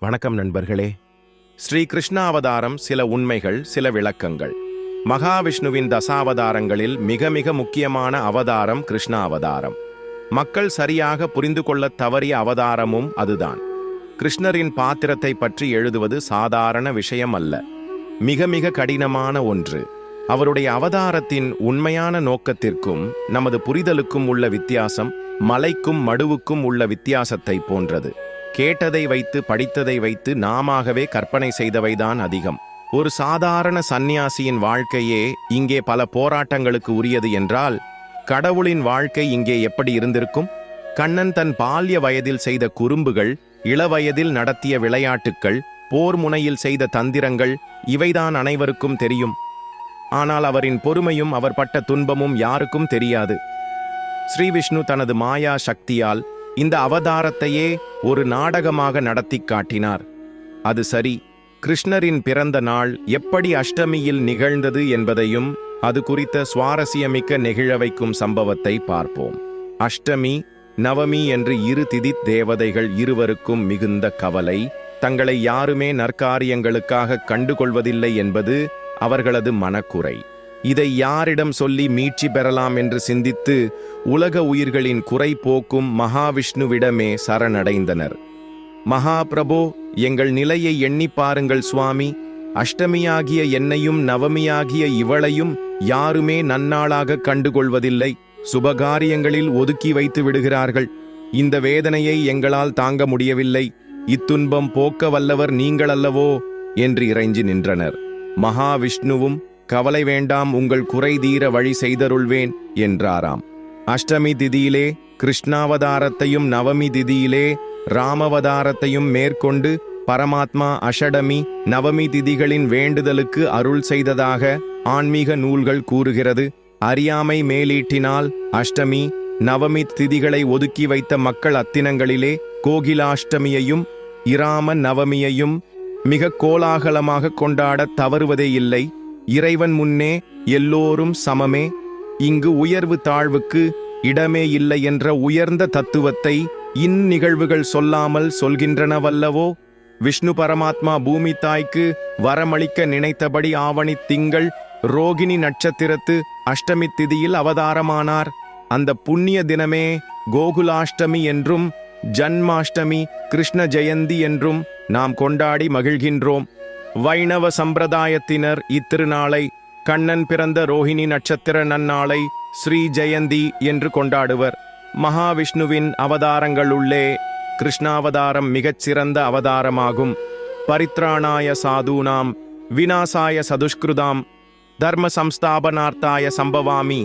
வணக்கம் நண்பர்களே. ஸ்ரீ கிருஷ்ணாவதாரம் சில உண்மைகள், சில விளக்கங்கள். மகாவிஷ்ணுவின் தசாவதாரங்களில் மிக மிக முக்கியமான அவதாரம் கிருஷ்ணாவதாரம். மக்கள் சரியாக புரிந்து கொள்ளத் தவறிய அவதாரமும் அதுதான். கிருஷ்ணரின் பாத்திரத்தை பற்றி எழுதுவது சாதாரண விஷயம் அல்ல, மிக மிக கடினமான ஒன்று. அவருடைய அவதாரத்தின் உண்மையான நோக்கத்திற்கும் நமது புரிதலுக்கும் உள்ள வித்தியாசம் மலைக்கும் மடுவுக்கும் உள்ள வித்தியாசத்தை போன்றது. கேட்டதை வைத்து படித்ததை வைத்து நாமாகவே கற்பனை செய்தவைதான் அதிகம். ஒரு சாதாரண சந்நியாசியின் வாழ்க்கையே இங்கே பல போராட்டங்களுக்கு உரியது என்றால், கடவுளின் வாழ்க்கை இங்கே எப்படி இருந்திருக்கும்? கண்ணன் தன் பால்ய வயதில் செய்த குறும்புகள், இளவயதில் நடத்திய விளையாட்டுக்கள், போர் முனையில் செய்த தந்திரங்கள், இவைதான் அனைவருக்கும் தெரியும். ஆனால் அவரின் பொறுமையும் அவர் பட்ட துன்பமும் யாருக்கும் தெரியாது. ஸ்ரீவிஷ்ணு தனது மாயா சக்தியால் இந்த அவதாரத்தையே ஒரு நாடகமாக நடத்தி காட்டினார். அது சரி, கிருஷ்ணரின் பிறந்த நாள் எப்படி அஷ்டமியில் நிகழ்ந்தது என்பதையும் அது குறித்த சுவாரஸ்யமிக்க நெகிழ வைக்கும் சம்பவத்தை பார்ப்போம். அஷ்டமி, நவமி என்று இரு திதித் தேவதைகள் இருவருக்கும் மிகுந்த கவலை. தங்களை யாருமே நற்காரியங்களுக்காக கண்டுகொள்வதில்லை என்பது அவர்களது மனக்குறை. இதை யாரிடம் சொல்லி மீட்சி பெறலாம் என்று சிந்தித்து உலக உயிர்களின் குறை போக்கும் மகாவிஷ்ணுவிடமே சரணடைந்தனர். மகாபிரபோ, எங்கள் நிலையை எண்ணி பாருங்கள் சுவாமி. அஷ்டமியாகிய என்னையும் நவமியாகிய இவளையும் யாருமே நன்னாளாக கண்டுகொள்வதில்லை. சுபகாரியங்களில் ஒதுக்கி வைத்து விடுகிறார்கள். இந்த வேதனையை எங்களால் தாங்க முடியவில்லை. இத்துன்பம் போக்க வல்லவர் நீங்களல்லவோ என்று இறைஞ்சி நின்றனர். மகாவிஷ்ணுவும், கவலை வேண்டாம், உங்கள் குறை தீர வழி செய்தருள்வேன் என்றாராம். அஷ்டமி திதியிலே கிருஷ்ணாவதாரத்தையும் நவமி திதியிலே ராமவதாரத்தையும் மேற்கொண்டு பரமாத்மா அஷடமி நவமி திதிகளின் வேண்டுதலுக்கு அருள் செய்ததாக ஆன்மீக நூல்கள் கூறுகிறது. அறியாமை மேலீட்டினால் அஷ்டமி நவமி திதிகளை ஒதுக்கி வைத்த மக்கள் அத்தினங்களிலே கோகிலாஷ்டமியையும் இராம நவமியையும் மிக கோலாகலமாக கொண்டாட தவறுவதே இல்லை. இறைவன் முன்னே எல்லோரும் சமமே, இங்கு உயர்வு தாழ்வுக்கு இடமே இல்லை என்ற உயர்ந்த தத்துவத்தை இந்நிகழ்வுகள் சொல்லாமல் சொல்கின்றனவல்லவோ. விஷ்ணு பரமாத்மா பூமி தாய்க்கு வரமளிக்க நினைத்தபடி ஆவணி திங்கள் ரோகிணி நட்சத்திரத்து அஷ்டமி திதியில் அவதாரமானார். அந்த புண்ணிய தினமே கோகுலாஷ்டமி என்றும் ஜன்மாஷ்டமி கிருஷ்ண ஜெயந்தி என்றும் நாம் கொண்டாடி மகிழ்கின்றோம். வைணவ சம்பிரதாயத்தினர் இத்திருநாளை கண்ணன் பிறந்த ரோஹிணி நட்சத்திர நன்னாளை ஸ்ரீ ஜெயந்தி என்று கொண்டாடுவர். மகாவிஷ்ணுவின் அவதாரங்களுள்ளே கிருஷ்ணாவதாரம் மிகச்சிறந்த அவதாரமாகும். பரித்ராணாய சாதூனாம் விநாசாய சதுஷ்கிருதாம் தர்ம சம்ஸ்தாபனார்த்தாய சம்பவாமி.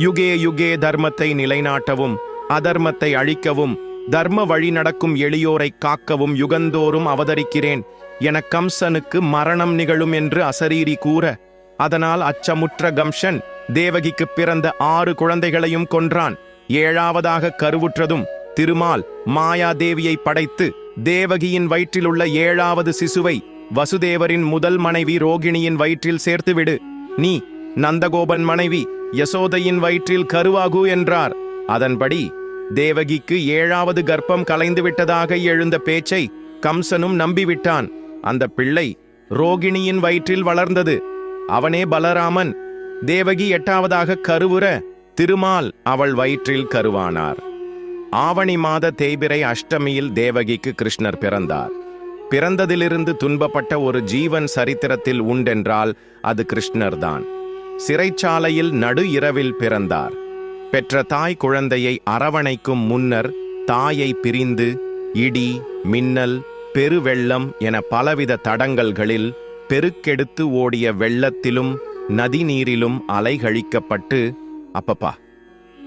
யுகே யுகே தர்மத்தை நிலைநாட்டவும் அதர்மத்தை அழிக்கவும் தர்ம வழி நடக்கும் எளியோரை காக்கவும் யுகந்தோறும் அவதரிக்கிறேன் என கம்சனுக்கு மரணம் நிகழும் என்று அசரீரி கூற, அதனால் அச்சமுற்ற கம்சன் தேவகிக்கு பிறந்த 6 குழந்தைகளையும் கொன்றான். 7ஆவதாக கருவுற்றதும் திருமால் மாயாதேவியை படைத்து தேவகியின் வயிற்றிலுள்ள 7ஆவது சிசுவை வசுதேவரின் முதல் மனைவி ரோகிணியின் வயிற்றில் சேர்த்துவிடு, நீ நந்தகோபன் மனைவி யசோதையின் வயிற்றில் கருவாகு என்றார். அதன்படி தேவகிக்கு 7ஆவது கர்ப்பம் கலைந்துவிட்டதாக எழுந்த பேச்சை கம்சனும் நம்பிவிட்டான். அந்த பிள்ளை ரோகிணியின் வயிற்றில் வளர்ந்தது. அவனே பலராமன். தேவகி 8ஆவதாக கருவுற திருமால் அவள் வயிற்றில் கருவானார். ஆவணி மாத தேய்பிறை அஷ்டமியில் தேவகிக்கு கிருஷ்ணர் பிறந்தார். பிறந்ததிலிருந்து துன்பப்பட்ட ஒரு ஜீவன் சரித்திரத்தில் உண்டென்றால் அது கிருஷ்ணர்தான். சிறைச்சாலையில் நடு இரவில் பிறந்தார். பெற்ற தாய் குழந்தையை அரவணைக்கும் முன்னர் தாயை பிரிந்து இடி, மின்னல், பெருவெள்ளம் என பலவித தடங்கல்களில் பெருக்கெடுத்து ஓடிய வெள்ளத்திலும் நதி நீரிலும் அலைகழிக்கப்பட்டு, அப்பப்பா,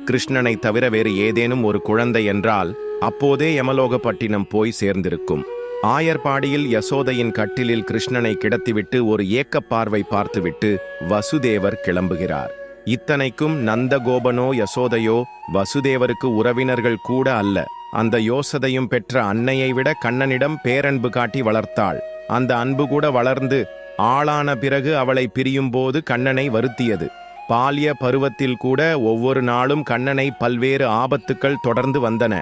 கிருஷ்ணனை தவிர வேறு ஏதேனும் ஒரு குழந்தை என்றால் அப்போதே யமலோகப்பட்டினம் போய் சேர்ந்திருக்கும். ஆயர்பாடியில் யசோதையின் கட்டிலில் கிருஷ்ணனை கிடத்திவிட்டு ஒரு ஏக்கப்பார்வை பார்த்துவிட்டு வசுதேவர் கிளம்புகிறார். இத்தனைக்கும் நந்தகோபனோ யசோதையோ வசுதேவருக்கு உறவினர்கள் கூட அல்ல. அந்த யோசதையும் பெற்ற அன்னையை விட கண்ணனிடம் பேரன்பு காட்டி வளர்த்தாள். அந்த அன்பு கூட வளர்ந்து ஆளான பிறகு அவளை பிரியும்போது கண்ணனை வருத்தியது. பால்ய பருவத்தில் கூட ஒவ்வொரு நாளும் கண்ணனை பல்வேறு ஆபத்துக்கள் தொடர்ந்து வந்தன.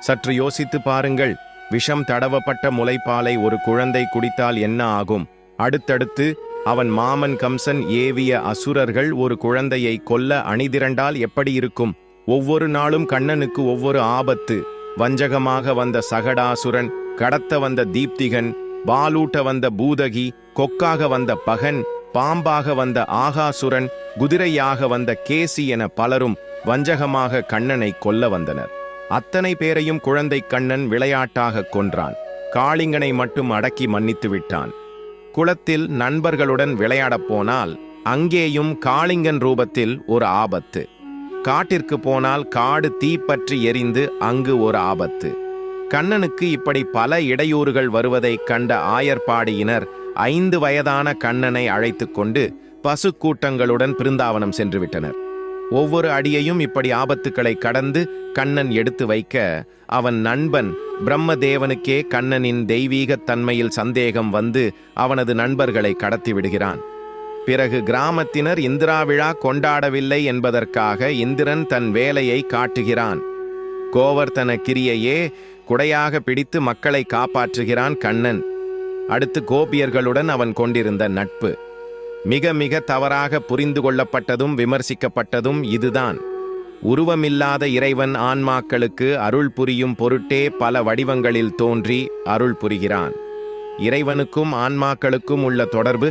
சற்று யோசித்து பாருங்கள். விஷம் தடவப்பட்ட முலைப்பாலை ஒரு குழந்தை குடித்தால் என்ன ஆகும்? அடுத்தடுத்து அவன் மாமன் கம்சன் ஏவிய அசுரர்கள் ஒரு குழந்தையை கொல்ல அணிதிரண்டால் எப்படி இருக்கும்? ஒவ்வொரு நாளும் கண்ணனுக்கு ஒவ்வொரு ஆபத்து. வஞ்சகமாக வந்த சகடாசுரன், கடத்த வந்த தீப்திகன், பாலூட்ட வந்த பூதகி, கொக்காக வந்த பகன், பாம்பாக வந்த ஆகாசுரன், குதிரையாக வந்த கேசி என பலரும் வஞ்சகமாக கண்ணனை கொல்ல வந்தனர். அத்தனை பேரையும் குழந்தை கண்ணன் விளையாட்டாக கொன்றான். காளிங்கனை மட்டும் அடக்கி மன்னித்து விட்டான். குளத்தில் நண்பர்களுடன் விளையாடப் போனால் அங்கேயும் காளிங்கன் ரூபத்தில் ஒரு ஆபத்து. காட்டிற்கு போனால் காடு தீப்பற்றி எரிந்து அங்கு ஒரு ஆபத்து. கண்ணனுக்கு இப்படி பல இடையூறுகள் வருவதை கண்ட ஆயர்பாடியினர் 5 வயதான கண்ணனை அழைத்து கொண்டு பசு கூட்டங்களுடன் பிருந்தாவனம் சென்று விட்டனர். ஒவ்வொரு அடியையும் இப்படி ஆபத்துக்களை கடந்து கண்ணன் எடுத்து வைக்க அவன் நண்பன் பிரம்மதேவனுக்கே கண்ணனின் தெய்வீகத் தன்மையில் சந்தேகம் வந்து அவனது நண்பர்களை கடத்தி விடுகிறான். பிறகு கிராமத்தினர் இந்திரா விழா கொண்டாடவில்லை என்பதற்காக இந்திரன் தன் வேலையை காட்டுகிறான். கோவர்த்தன கிரியையே குடையாக பிடித்து மக்களை காப்பாற்றுகிறான் கண்ணன். அடுத்து கோபியர்களுடன் அவன் கொண்டிருந்த நட்பு மிக மிக தவறாக புரிந்து கொள்ளப்பட்டதும் விமர்சிக்கப்பட்டதும் இதுதான். உருவமில்லாத இறைவன் ஆன்மாக்களுக்கு அருள் புரியும் பொருட்டே பல வடிவங்களில் தோன்றி அருள் புரிகிறான். இறைவனுக்கும் ஆன்மாக்களுக்கும் உள்ள தொடர்பு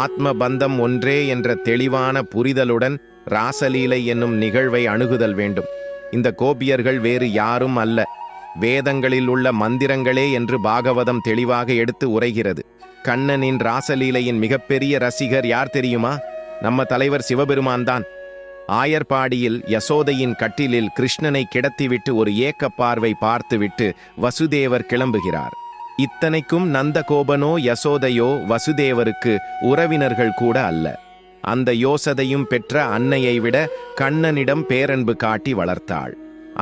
ஆத்ம பந்தம் ஒன்றே என்ற தெளிவான புரிதலுடன் ராசலீலை என்னும் நிகழ்வை அணுகுதல் வேண்டும். இந்த கோபியர்கள் வேறு யாரும் அல்ல, வேதங்களில் உள்ள மந்திரங்களே என்று பாகவதம் தெளிவாக எடுத்து உரைகிறது. கண்ணனின் ராசலீலையின் மிகப்பெரிய ரசிகர் யார் தெரியுமா? நம்ம தலைவர் சிவபெருமான் தான். ஆயர்பாடியில் யசோதையின் கட்டிலில் கிருஷ்ணனை கிடத்திவிட்டு ஒரு ஏக்க பார்வை பார்த்துவிட்டு வசுதேவர் கிளம்புகிறார். இத்தனைக்கும் நந்தகோபனோ யசோதையோ வசுதேவருக்கு உறவினர்கள் கூட அல்ல. அந்த யோசதையும் பெற்ற அன்னையை விட கண்ணனிடம் பேரன்பு காட்டி வளர்த்தாள்.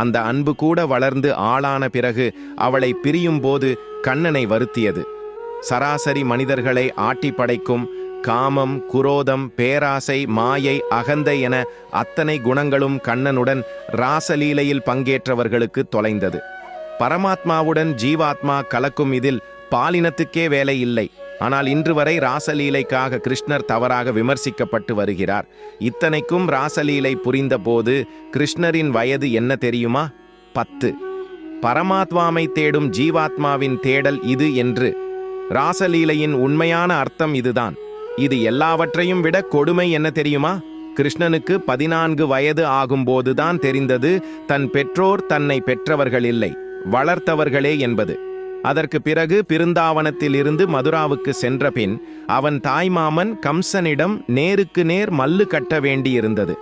அந்த அன்பு கூட வளர்ந்து ஆளான பிறகு அவளை பிரியும் போது கண்ணனை வருத்தியது. சராசரி மனிதர்களை ஆட்டி படைக்கும் காமம், குரோதம், பேராசை, மாயை, அகந்தை என அத்தனை குணங்களும் கண்ணனுடன் ராசலீலையில் பங்கேற்றவர்களுக்கு தொலைந்தது. பரமாத்மாவுடன் ஜீவாத்மா கலக்கும் இதில் பாலினத்துக்கே வேலை இல்லை. ஆனால் இன்று வரை ராசலீலைக்காக கிருஷ்ணர் தவறாக விமர்சிக்கப்பட்டு வருகிறார். இத்தனைக்கும் ராசலீலை புரிந்த போது கிருஷ்ணரின் வயது என்ன தெரியுமா? 10. பரமாத்மாவை தேடும் ஜீவாத்மாவின் தேடல் இது என்று. ராசலீலையின் உண்மையான அர்த்தம் இதுதான். இது எல்லாவற்றையும் விட கொடுமை என்ன தெரியுமா? கிருஷ்ணனுக்கு 14 வயது ஆகும்போதுதான் தெரிந்தது தன் பெற்றோர் தன்னை பெற்றவர்கள் இல்லை, வளர்த்தவர்களே என்பது. அதற்கு பிறகு பிருந்தாவனத்தில் இருந்து மதுராவுக்கு சென்ற பின் அவன் தாய்மாமன் கம்சனிடம் நேருக்கு நேர் மல்லு கட்ட வேண்டியிருந்தது.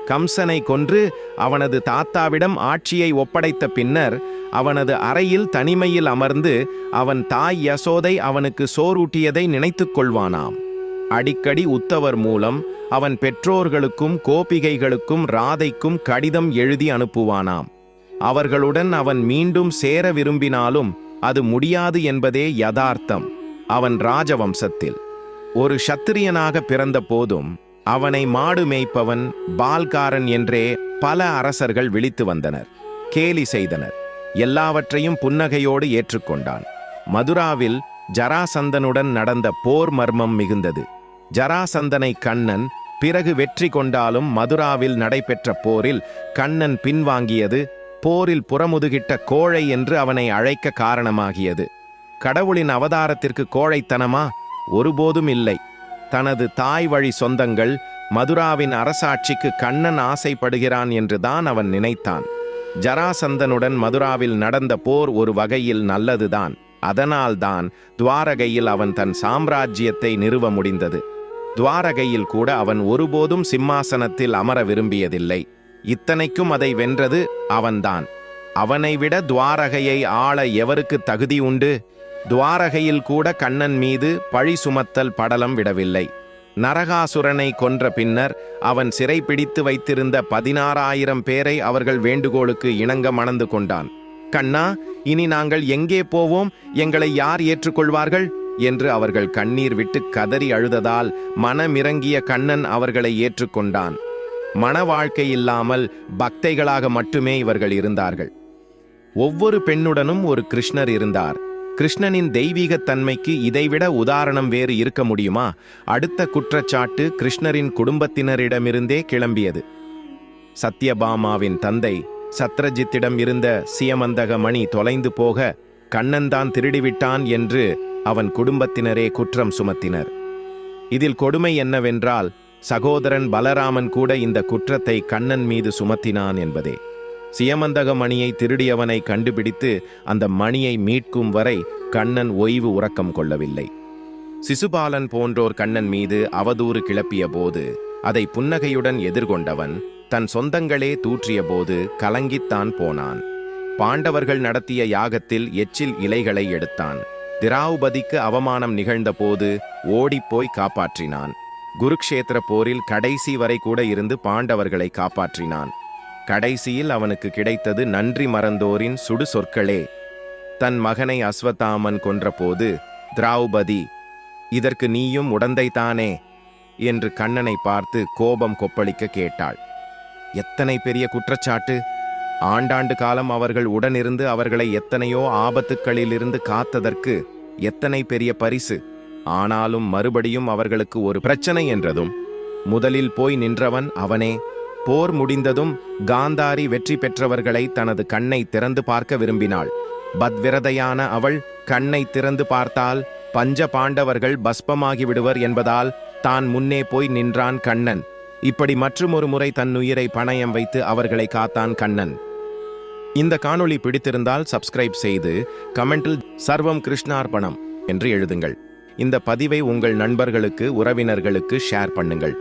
கம்சனை கொன்று அவனது தாத்தாவிடம் ஆட்சியை ஒப்படைத்த பின்னர் அவனது அறையில் தனிமையில் அமர்ந்து அவன் தாய் யசோதை அவனுக்கு சோறூட்டியதை நினைத்துக் கொள்வானாம். அடிக்கடி உத்தவர் மூலம் அவன் பெற்றோர்களுக்கும் கோபிகைகளுக்கும் ராதைக்கும் கடிதம் எழுதி அனுப்புவானாம். அவர்களுடன் அவன் மீண்டும் சேர விரும்பினாலும் அது முடியாது என்பதே யதார்த்தம். அவன் ராஜவம்சத்தில் ஒரு சத்திரியனாக பிறந்த போதும் அவனை மாடு மேய்ப்பவன், பால்காரன் என்றே பல அரசர்கள் விழித்து வந்தனர், கேலி செய்தனர். எல்லாவற்றையும் புன்னகையோடு ஏற்றுக்கொண்டான். மதுராவில் ஜராசந்தனுடன் நடந்த போர் மர்மம் மிகுந்தது. ஜராசந்தனை கண்ணன் பிறகு வெற்றி கொண்டாலும் மதுராவில் நடைபெற்ற போரில் கண்ணன் பின்வாங்கியது போரில் புறமுதுகிட்ட கோழை என்று அவனை அழைக்க காரணமாகியது. கடவுளின் அவதாரத்திற்கு கோழைத்தனமா? ஒருபோதும் இல்லை. தனது தாய் வழி சொந்தங்கள் மதுராவின் அரசாட்சிக்கு கண்ணன் ஆசைப்படுகிறான் என்றுதான் அவன் நினைத்தான். ஜராசந்தனுடன் மதுராவில் நடந்த போர் ஒரு வகையில் நல்லதுதான். அதனால்தான் துவாரகையில் அவன் தன் சாம்ராஜ்யத்தை நிறுவ முடிந்தது. துவாரகையில் கூட அவன் ஒருபோதும் சிம்மாசனத்தில் அமர விரும்பியதில்லை. இத்தனைக்கும் அதை வென்றது அவன்தான். அவனை விட துவாரகையை ஆள எவருக்கு தகுதி உண்டு? துவாரகையில் கூட கண்ணன் மீது பழி சுமத்தல் படலம் விடவில்லை. நரகாசுரனை கொன்ற பின்னர் அவன் சிறை பிடித்து வைத்திருந்த 16,000 பேரை அவர்கள் வேண்டுகோளுக்கு இணங்க மணந்து கொண்டான். கண்ணா, இனி நாங்கள் எங்கே போவோம்? எங்களை யார் ஏற்றுக்கொள்வார்கள் என்று அவர்கள் கண்ணீர் விட்டு கதறி அழுததால் மனமிறங்கிய கண்ணன் அவர்களை ஏற்றுக்கொண்டான். மன வாழ்க்கை இல்லாமல் பக்தைகளாக மட்டுமே இவர்கள் இருந்தார்கள். ஒவ்வொரு பெண்ணுடனும் ஒரு கிருஷ்ணர் இருந்தார். கிருஷ்ணனின் தெய்வீகத் தன்மைக்கு இதைவிட உதாரணம் வேறு இருக்க முடியுமா? அடுத்த குற்றச்சாட்டு கிருஷ்ணரின் குடும்பத்தினரிடமிருந்தே கிளம்பியது. சத்யபாமாவின் தந்தை சத்ரஜித்திடம் இருந்த சியமந்தக மணி தொலைந்து போக கண்ணன்தான் திருடிவிட்டான் என்று அவன் குடும்பத்தினரே குற்றம் சுமத்தினர். இதில் கொடுமை என்னவென்றால், சகோதரன் பலராமன் கூட இந்த குற்றத்தை கண்ணன் மீது சுமத்தினான் என்பதே. சியமந்தக மணியை திருடியவனை கண்டுபிடித்து அந்த மணியை மீட்கும் வரை கண்ணன் ஓய்வு உறக்கம் கொள்ளவில்லை. சிசுபாலன் போன்றோர் கண்ணன் மீது அவதூறு கிளப்பிய போது அதை புன்னகையுடன் எதிர்கொண்டவன் தன் சொந்தங்களே தூற்றிய போது கலங்கித்தான் போனான். பாண்டவர்கள் நடத்திய யாகத்தில் எச்சில் இலைகளை எடுத்தான். திராவுபதிக்கு அவமானம் நிகழ்ந்த போது ஓடிப்போய் காப்பாற்றினான். குருக்ஷேத்திர போரில் கடைசி வரை கூட இருந்து பாண்டவர்களை காப்பாற்றினான். கடைசியில் அவனுக்கு கிடைத்தது நன்றி மறந்தோரின் சுடு சொற்களே. தன் மகனை அஸ்வத்தாமன் கொன்றபோது திராவுபதி, இதற்கு நீயும் உடந்தைத்தானே என்று கண்ணனை பார்த்து கோபம் கொப்பளிக்க கேட்டாள். எத்தனை பெரிய குற்றச்சாட்டு! ஆண்டாண்டு காலம் அவர்கள் உடனிருந்து அவர்களை எத்தனையோ ஆபத்துக்களிலிருந்து காத்ததற்கு எத்தனை பெரிய பரிசு! ஆனாலும் மறுபடியும் அவர்களுக்கு ஒரு பிரச்சனை என்றதும் முதலில் போய் நின்றவன் அவனே. போர் முடிந்ததும் காந்தாரி வெற்றி பெற்றவர்களை தனது கண்ணை திறந்து பார்க்க விரும்பினாள். பத்விரதையான அவள் கண்ணை திறந்து பார்த்தால் பஞ்ச பாண்டவர்கள் பஸ்பமாகி விடுவர் என்பதால் தான் முன்னே போய் நின்றான் கண்ணன். இப்படி மற்றுமொரு முறை தன் உயிரை பணயம் வைத்து அவர்களை காத்தான் கண்ணன். இந்த காணொளி பிடித்திருந்தால் சப்ஸ்கிரைப் செய்து கமெண்டில் சர்வம் கிருஷ்ணார்பணம் என்று எழுதுங்கள். இந்த பதிவை உங்கள் நண்பர்களுக்கு, உறவினர்களுக்கு ஷேர் பண்ணுங்கள்.